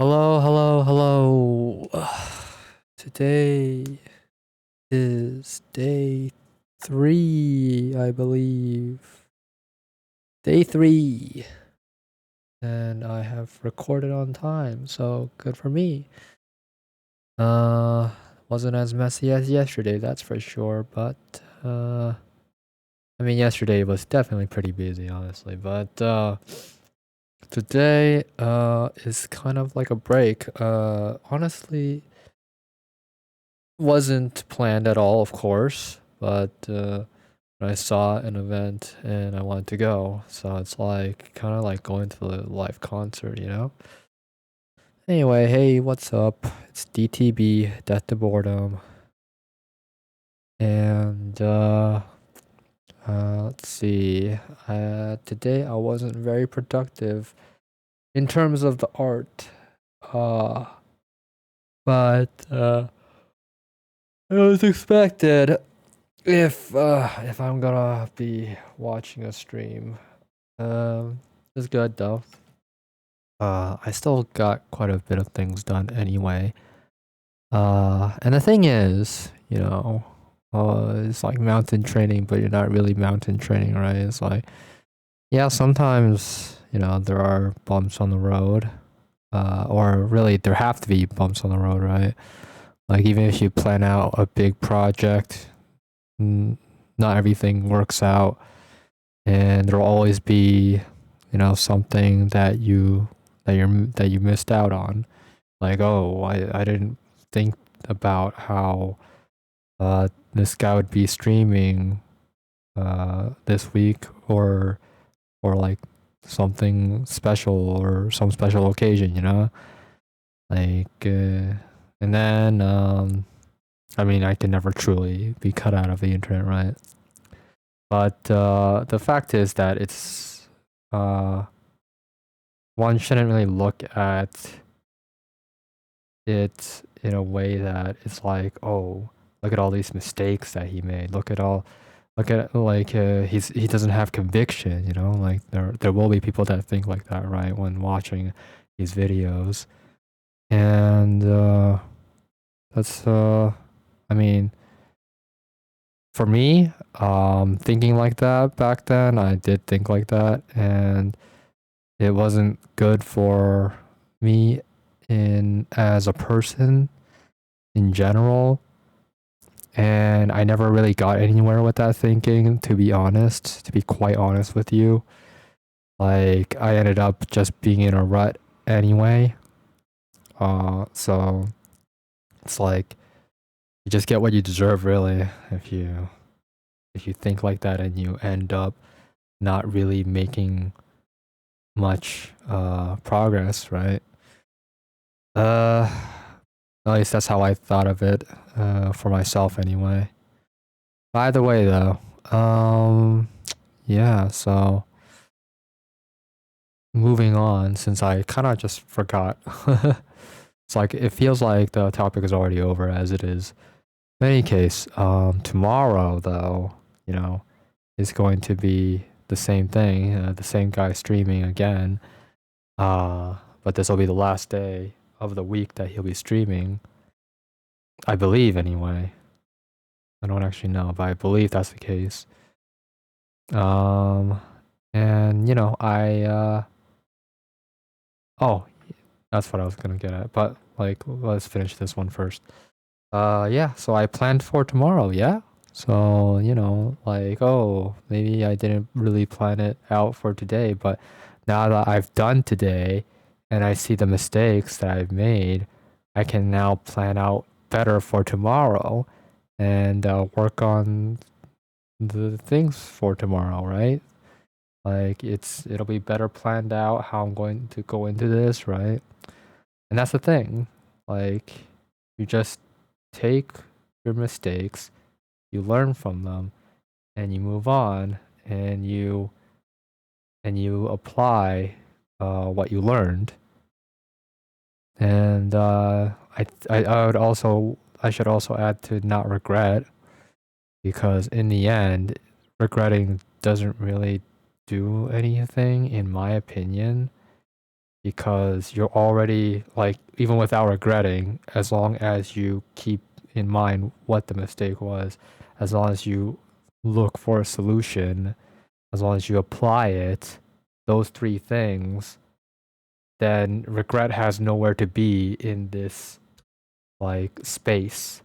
Hello, hello, hello. Today is day 3, I believe. Day 3. And I have recorded on time, so good for me. Uh, wasn't as messy as yesterday, that's for sure, but, I mean, yesterday was definitely pretty busy, honestly, but, today, is kind of like a break. Honestly, wasn't planned at all, of course, but I saw an event and I wanted to go. So it's like kind of like going to a live concert, you know? Anyway, hey, what's up? It's DTB, Death to Boredom. And let's see. Today I wasn't very productive in terms of the art. Uh but it was expected. If I'm gonna be watching a stream, it's good though. I still got quite a bit of things done anyway. And the thing is, it's like mountain training, but you're not really mountain training, right? It's like, yeah, sometimes, there are bumps on the road. Or really there have to be bumps on the road, right? Like even if you plan out a big project, not everything works out, and there'll always be something that you missed out on, like, oh, I didn't think about how this guy would be streaming this week, or like something special or some special occasion, like and then I mean, I can never truly be cut out of the internet, right? But the fact is that it's one shouldn't really look at it in a way that it's like, oh, look at all these mistakes that he made. Look at like he doesn't have conviction. Like there will be people that think like that, right? When watching these videos, and that's I mean, for me, thinking like that back then, I did think like that, and it wasn't good for me in as a person in general. And I never really got anywhere with that thinking, to be honest, to be quite honest with you. Like, I ended up just being in a rut anyway. So it's like you just get what you deserve, really, if you think like that, and you end up not really making much progress, right? Uh, at least that's how I thought of it, for myself anyway. By the way, though, yeah, so moving on, since I kind of just forgot. It's like it feels like the topic is already over as it is. In any case, tomorrow though, you know, is going to be the same thing, the same guy streaming again. But this will be the last day of the week that he'll be streaming. I believe, anyway. I don't actually know, but I believe that's the case. Um, and oh, that's what I was gonna get at. But like, let's finish this one first. Yeah. So I planned for tomorrow. Yeah. So like, oh, maybe I didn't really plan it out for today, but now that I've done today, and I see the mistakes that I've made, I can now plan out better for tomorrow, and work on the things for tomorrow, right? Like it'll be better planned out how I'm going to go into this, right? And that's the thing. Like you just take your mistakes, you learn from them, and you move on, and you apply what you learned. And I should also add to not regret, because in the end, regretting doesn't really do anything, in my opinion. because you're already like, even without regretting, as long as you keep in mind what the mistake was, as long as you look for a solution, as long as you apply it, those three things, then regret has nowhere to be in this like space.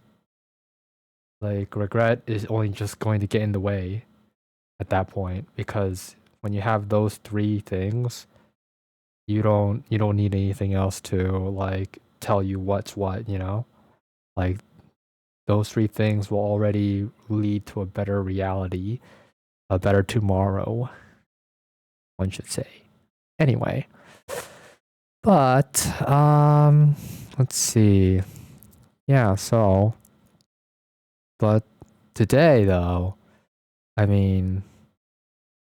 Like regret is only just going to get in the way at that point, because when you have those three things, you don't need anything else to like tell you what's what, you know? Like those three things will already lead to a better reality, a better tomorrow, one should say. Anyway, but let's see. Yeah, so but today though, I mean,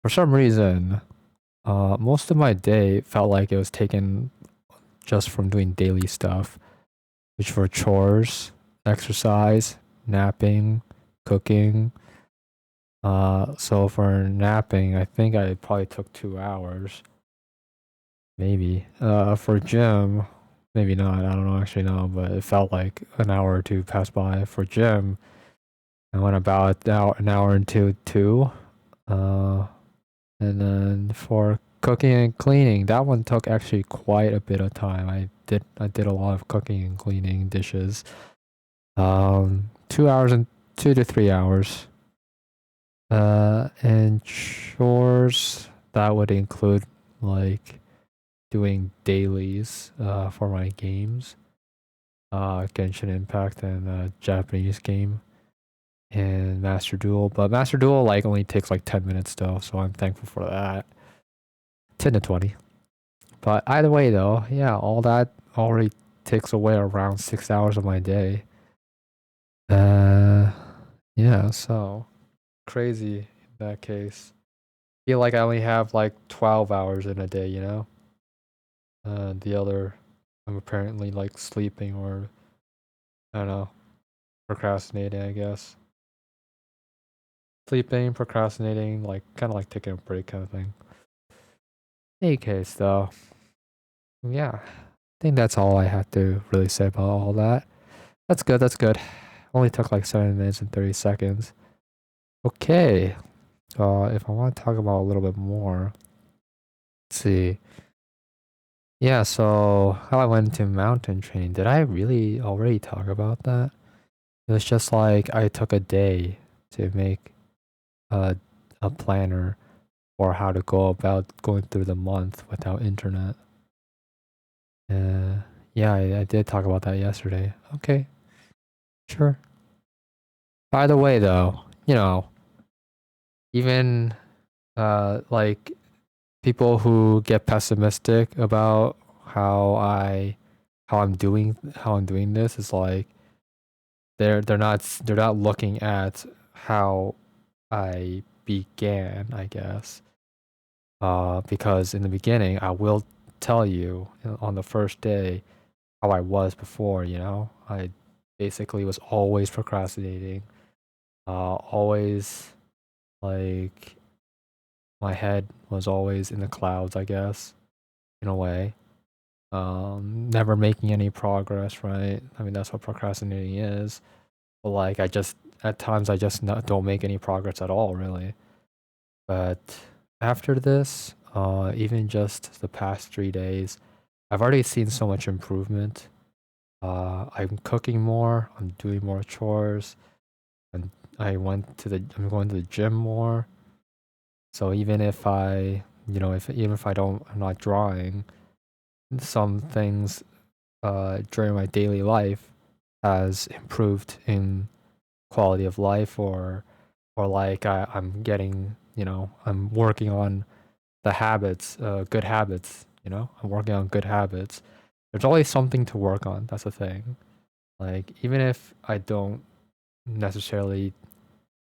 for some reason, most of my day felt like it was taken just from doing daily stuff, which were chores, exercise, napping, cooking. So for napping, I think I probably took 2 hours, maybe. For gym, maybe not. I don't know, actually no, but it felt like an hour or two passed by. For gym, I went about an hour and two. Uh, and then for cooking and cleaning, that one took actually quite a bit of time. I did a lot of cooking and cleaning dishes. 2 hours and 2 to 3 hours. And chores that would include like doing dailies for my games. Genshin Impact and Japanese game and Master Duel. But Master Duel like only takes like 10 minutes though, so I'm thankful for that. 10 to 20. But either way though, yeah, all that already takes away around 6 hours of my day. Uh yeah, so crazy in that case. Feel like I only have like 12 hours in a day, you know? The other, I'm apparently like sleeping or, I don't know, procrastinating, I guess. Sleeping, procrastinating, like kind of like taking a break kind of thing. Any case, though, yeah, I think that's all I had to really say about all that. That's good, that's good. Only took like 7 minutes and 30 seconds. Okay, if I want to talk about a little bit more, let's see. Yeah, so how I went into mountain training. Did I really already talk about that? It was just like I took a day to make a a planner for how to go about going through the month without internet. Uh, yeah, I did talk about that yesterday. Okay, sure. By the way, though, even like people who get pessimistic about how I'm doing this is like they're not looking at how I began, I guess. Because in the beginning, I will tell you on the first day how I was before. I basically was always procrastinating. Always like my head was always in the clouds, I guess, in a way. Never making any progress, right? I mean, that's what procrastinating is. But like, at times I just don't make any progress at all, really. But after this, even just the past 3 days, I've already seen so much improvement. I'm cooking more. I'm doing more chores, and I'm going to the gym more. So even if I'm not drawing, some things during my daily life has improved in quality of life, or like I'm getting, I'm working on the habits, good habits, I'm working on good habits. There's always something to work on. That's the thing. Like, even if I don't necessarily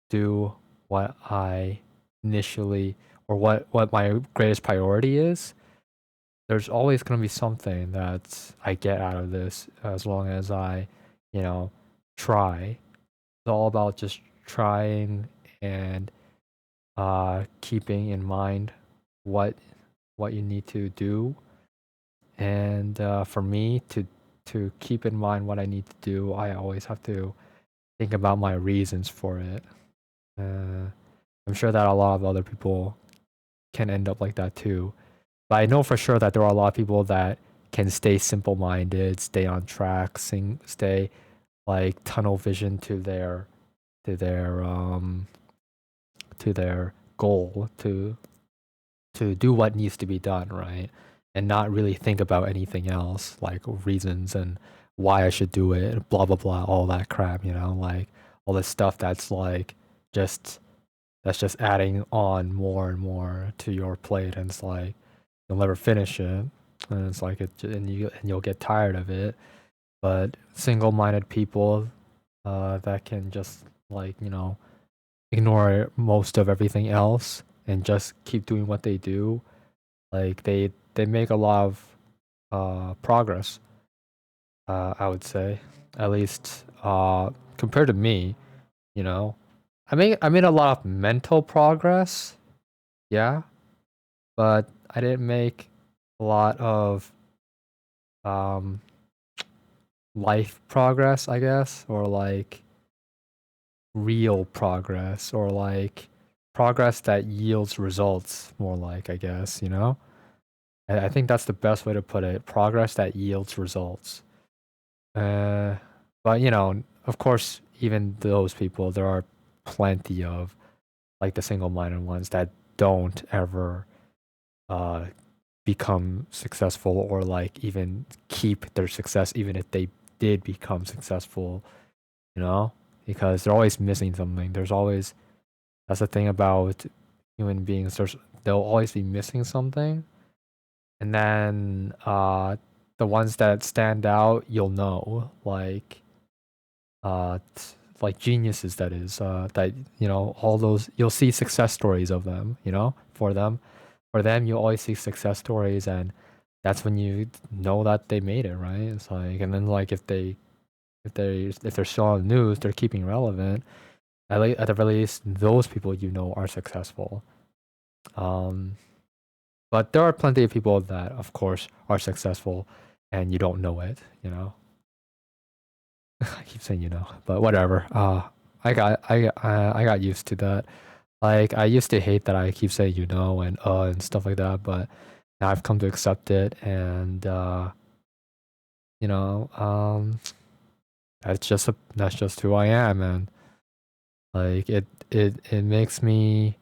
do what I initially, or what my greatest priority is, there's always going to be something that I get out of this as long as I, you know, try. It's all about just trying and keeping in mind what what you need to do And for me to keep in mind what I need to do, I always have to think about my reasons for it. I'm sure that a lot of other people can end up like that too. But I know for sure that there are a lot of people that can stay simple-minded, stay on track, stay like tunnel vision to their um to their goal to do what needs to be done, right? And not really think about anything else, like reasons and why I should do it, blah blah blah, all that crap, like all this stuff just that's just adding on more and more to your plate, and it's like you'll never finish it, and it's like you'll get tired of it. But single-minded people that can just ignore most of everything else and just keep doing what they do, like they make a lot of progress. I would say, at least compared to me, you know, I made a lot of mental progress, yeah, but I didn't make a lot of um life progress, I guess, or like real progress, or like progress that yields results, more like, I guess, I think that's the best way to put it. Progress that yields results. Uh, but of course, even those people, there are plenty of like the single-minded ones that don't ever uh become successful, or like even keep their success even if they did become successful, you know? Because they're always missing something. That's the thing about human beings. They'll always be missing something. And then the ones that stand out, you'll know, like geniuses, that is, that all those, you'll see success stories of them, for them you always see success stories, and that's when you know that they made it, right? It's like, and then like if they're still on the news, they're keeping relevant. At the very least, those people are successful. Um, but there are plenty of people that, of course, are successful, and you don't know it. I keep saying but whatever. I got used to that. Like, I used to hate that I keep saying and stuff like that, but now I've come to accept it, and you know, um, that's just who I am, and like it makes me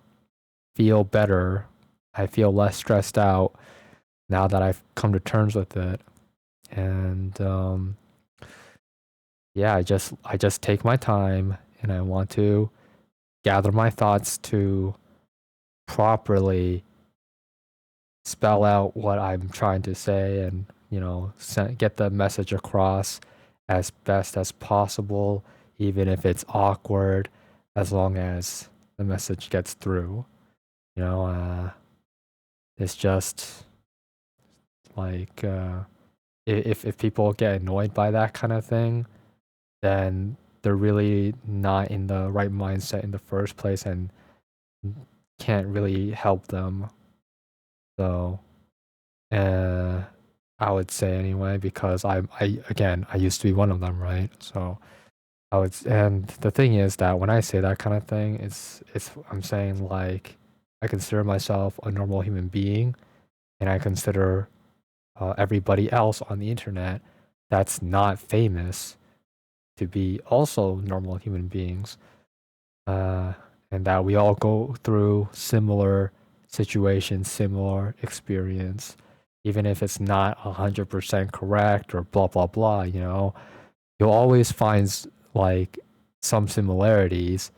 feel better. I feel less stressed out now that I've come to terms with it. And yeah, I just take my time, and I want to gather my thoughts to properly spell out what I'm trying to say, and get the message across as best as possible, even if it's awkward, as long as the message gets through. You know, it's just like if people get annoyed by that kind of thing, then they're really not in the right mindset in the first place, and can't really help them. So, uh, I would say anyway, because I used to be one of them, right? So and the thing is that when I say that kind of thing, it's I'm saying, like, I consider myself a normal human being, and I consider everybody else on the internet that's not famous to be also normal human beings, uh, and that we all go through similar situations, similar experience, even if it's not 100% correct or blah blah blah. You'll always find like some similarities,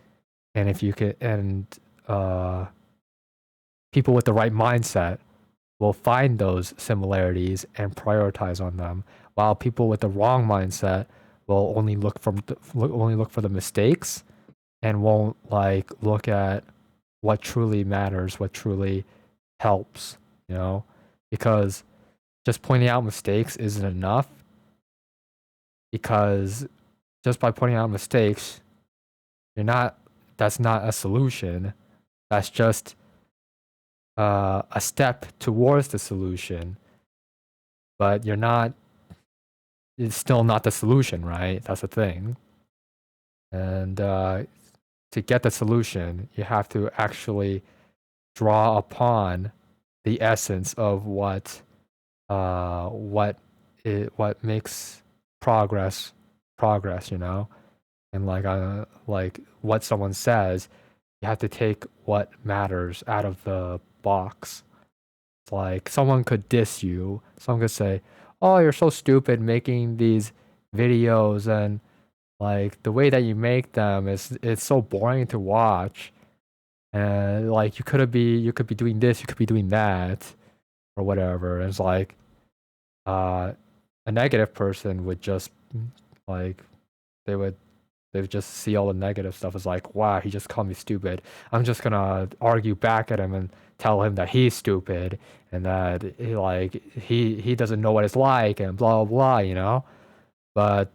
and if you could, and uh, people with the right mindset will find those similarities and prioritize on them, while people with the wrong mindset will only look for the mistakes, and won't like look at what truly matters, what truly helps, you know? Because just pointing out mistakes isn't enough, because just by pointing out mistakes, you're not that's not a solution. That's just a step towards the solution. but you're not. It's still not the solution, right? That's the thing. And to get the solution, you have to actually draw upon the essence of what makes progress progress, you know? And like what someone says, you have to take what matters out of the box. It's like someone could diss you. Someone could say, "Oh, you're so stupid making these videos and like the way that you make them is it's so boring to watch." And like you could be doing this, you could be doing that or whatever. And it's like uh a negative person would just like they would they would just see all the negative stuff as like, wow, he just called me stupid. I'm just gonna argue back at him and tell him that he's stupid and that he doesn't know what it's like and blah blah blah, you know? But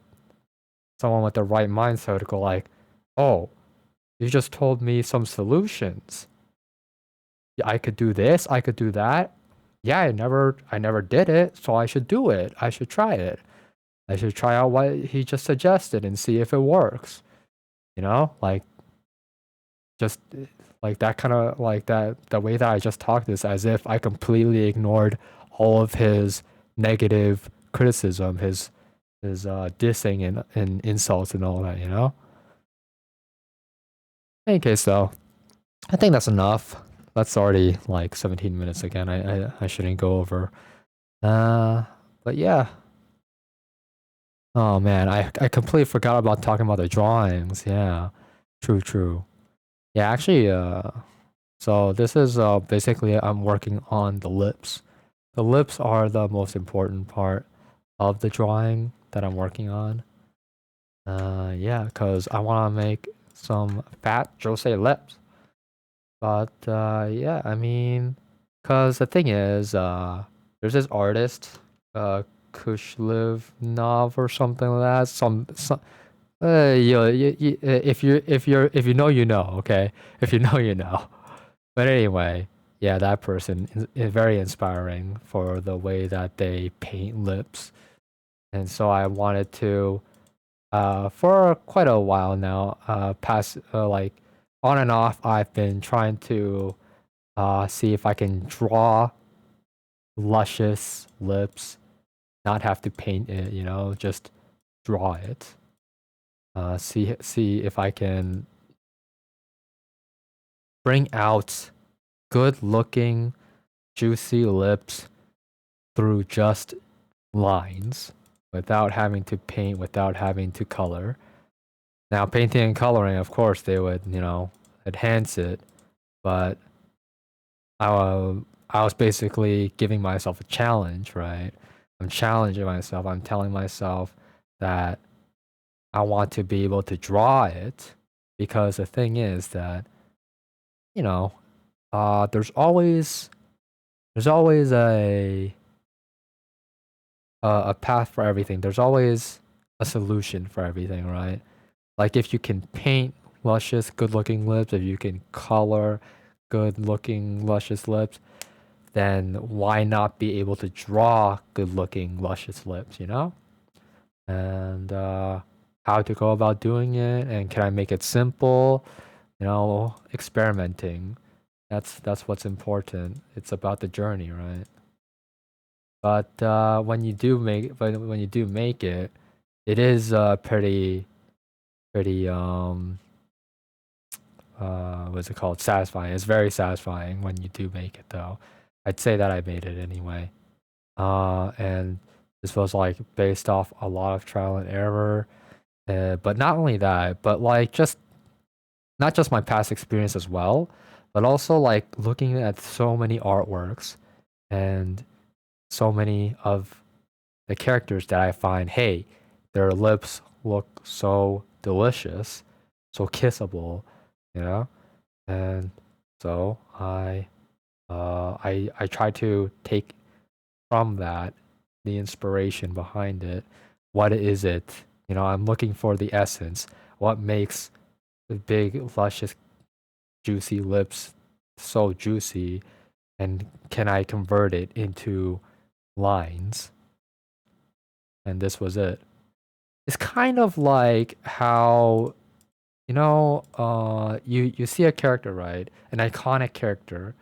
someone with the right mindset would go like, oh, you just told me some solutions. I could do this, I could do that. Yeah, I never did it, so I should do it. I should try it. I should try out what he just suggested and see if it works. You know, like just like that kind of like that the way that I just talked is as if I completely ignored all of his negative criticism, his dissing and insults and all that, you know? In any case though, I think that's enough. That's already like 17 minutes again. I shouldn't go over. Uh but yeah. Oh man, I completely forgot about talking about the drawings. Yeah. True, true. Yeah, actually so this is basically I'm working on the lips. The lips are the most important part of the drawing that I'm working on. Yeah, cuz I want to make some fat Jose lips. But yeah, I mean cuz the thing is there's this artist Kushlivnov or something like that. Some if you know you know, okay? If you know you know. But anyway, yeah, that person is very inspiring for the way that they paint lips. And so I wanted to, for quite a while now, pass like on and off, I've been trying to see if I can draw luscious lips, not have to paint it, you know, just draw it. See if I can bring out good looking, juicy lips through just lines without having to paint, without having to color. Now, painting and coloring, of course, they would, you know, enhance it, but I, I was basically giving myself a challenge, right? I'm challenging myself. I'm telling myself that I want to be able to draw it because the thing is that, you know, there's always a path for everything. There's always a solution for everything, right? Like if you can paint luscious, good-looking lips, if you can color good-looking, luscious lips, then why not be able to draw good-looking, luscious lips, you know? And how to go about doing it, and can I make it simple? You know, experimenting. That's what's important. It's about the journey, right? But when you do make it, it is pretty what's it called? Satisfying. It's very satisfying when you do make it though. I'd say that I made it anyway. And this was like based off a lot of trial and error. But not only that, but like just not just my past experience as well, but also like looking at so many artworks and so many of the characters that I find, hey, their lips look so delicious, so kissable, you know? And so I try to take from that the inspiration behind it. What is it? You know, I'm looking for the essence. What makes the big, luscious, juicy lips so juicy? And can I convert it into lines? and this was it. It's kind of like how you see a character, right? An iconic character,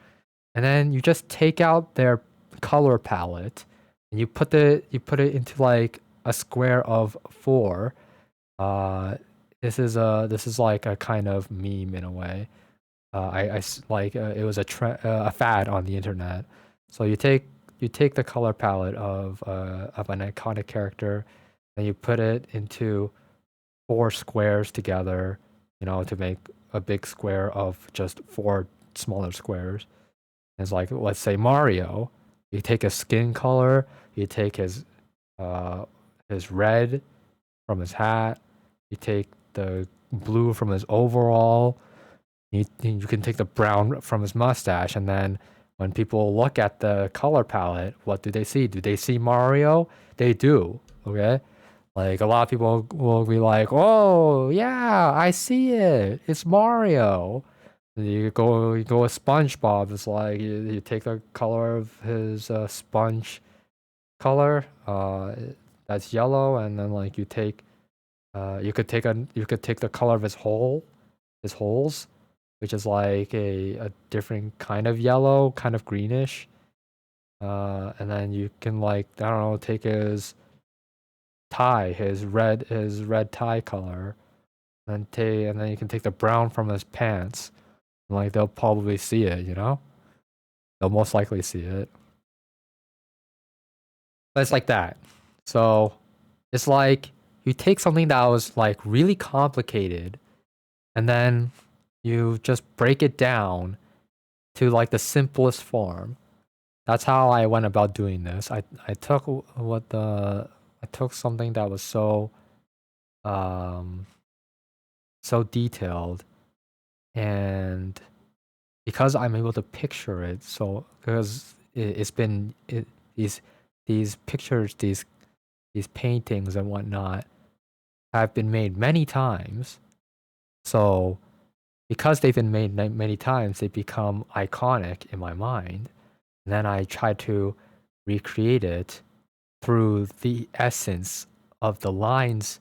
and then you just take out their color palette and you put it into like a square of four. Uh, this is like a kind of meme in a way. Like it was a fad on the internet. So you take the color palette of an iconic character, and you put it into four squares together, to make a big square of just four smaller squares. It's like, let's say Mario. You take a skin color, you take his red from his hat, you take the blue from his overall, you can take the brown from his mustache, and then when people look at the color palette, what do they see? Do they see Mario? They do. Okay. Like a lot of people will be like, "Oh yeah, I see it. It's Mario." You go with SpongeBob. It's like you take the color of his sponge color, that's yellow, and then like you could take the color of his holes, which is like a different kind of yellow, kind of greenish. And then you can like I don't know, take his red tie color, and then you can take the brown from his pants. And like they'll probably see it, they'll most likely see it. But it's like that. So it's like you take something that was like really complicated, and then you just break it down to like the simplest form. That's how I went about doing this. I took I took something that was um so detailed, and because I'm able to picture it, so because it's been these pictures, these paintings and whatnot have been made many times. So because they've been made many times, they become iconic in my mind. And then I try to recreate it through the essence of the lines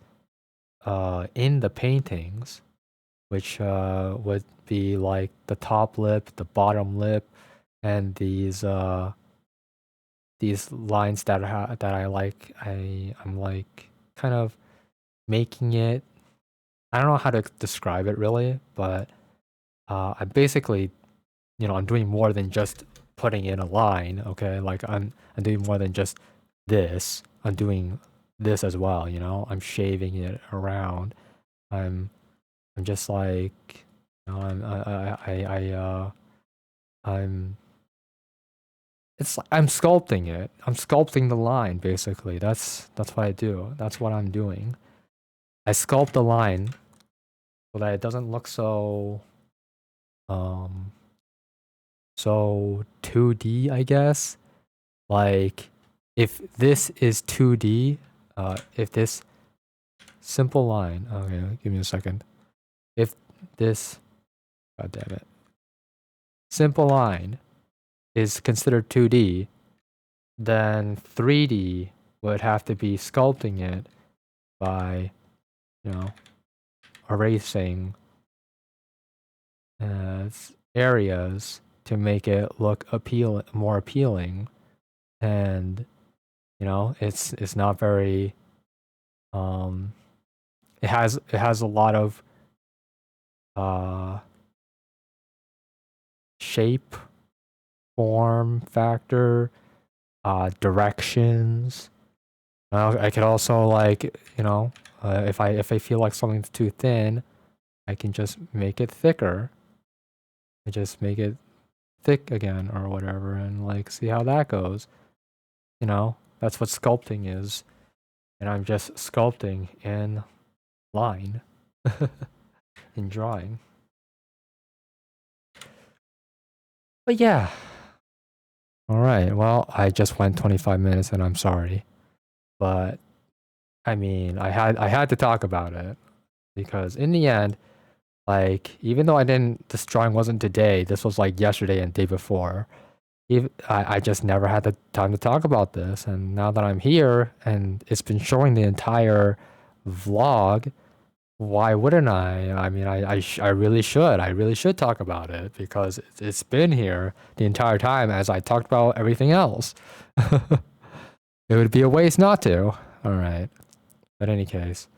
in the paintings, which would be like the top lip, the bottom lip, and these lines that I like. I'm like kind of making it. I don't know how to describe it really, but I basically, I'm doing more than just putting in a line. Okay, like I'm doing more than just this. I'm doing this as well. I'm shaving it around. I'm I'm just like, I'm I'm sculpting it. I'm sculpting the line basically. That's what I do. That's what I'm doing. I sculpt the line so that it doesn't look um so 2D, I guess. Like if this is 2D, if this simple line, okay, give me a second. If this, god damn it, simple line is considered 2D, then 3D would have to be sculpting it by, you know, erasing areas to make it look more appealing, and it's not very um, it has a lot of uh shape, form factor, directions. I could also like if I feel like something's too thin, I can just make it thicker. I just make it thick again or whatever, and like see how that goes. That's what sculpting is, and I'm just sculpting in line, in drawing. But yeah, all right. Well, I just went 25 minutes, and I'm sorry, but I mean, I had to talk about it because in the end, like even though this drawing wasn't today, this was like yesterday and day before. I just never had the time to talk about this, and now that I'm here and it's been showing the entire vlog, why wouldn't I? I mean, I really should. I really should talk about it because it's been here the entire time as I talked about everything else. It would be a waste not to. All right. But in any case,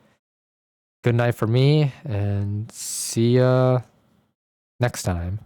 good night for me and see ya next time.